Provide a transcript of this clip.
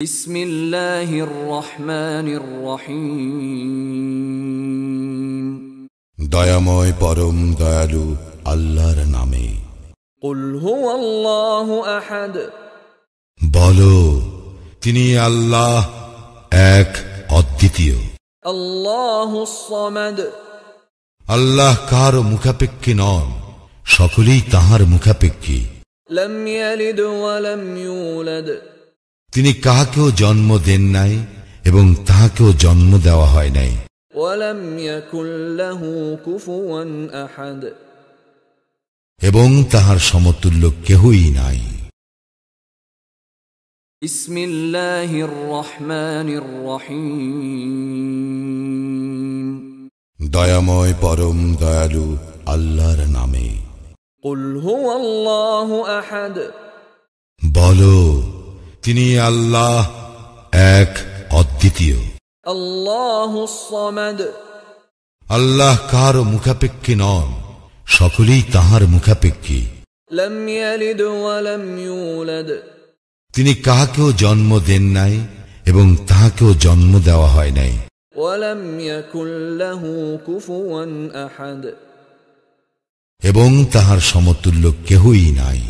বিসমিল্লাহির রহমানির রহিম। দয়াময় পরম দয়ালু আল্লাহর নামে। কুল হুয়াল্লাহু আহাদ। বলো, তিনি আল্লাহ এক, অদ্বিতীয়। আল্লাহুস সামাদ। আল্লাহ কারও মুখাপেক্ষী নন, সকলেই তাহার মুখাপেক্ষী। লাম ইয়ালিদ ওয়া লাম ইউলাদ। তিনি কাহাকেও জন্ম দেন নাই এবং তাহাকেও জন্ম দেওয়া হয় নাই। ওয়া লাম ইয়াকুল লাহু কুফুয়ান আহাদ। এবং তাহার সমতুল্য কেহই নাই। বিসমিল্লাহির রহমানির রহিম। দয়াময় পরম দয়ালু আল্লাহর নামে। কুল হুয়াল্লাহু আহাদ। বলো, তিনি আল্লাহ এক, অদ্বিতীয়। আল্লাহুস সামাদ। আল্লাহ কারও মুখাপেক্ষী নন, সকলেই তাহার মুখাপেক্ষী। লাম ইয়ালিদ ওয়া লাম ইউলাদ। তিনি কাহাকেও জন্ম দেন নাই এবং তাহাকেও জন্ম দেওয়া হয় নাই। ওয়া লাম ইয়াকুল লাহু কুফুয়ান আহাদ। এবং তাহার সমতুল্য কেহই নাই।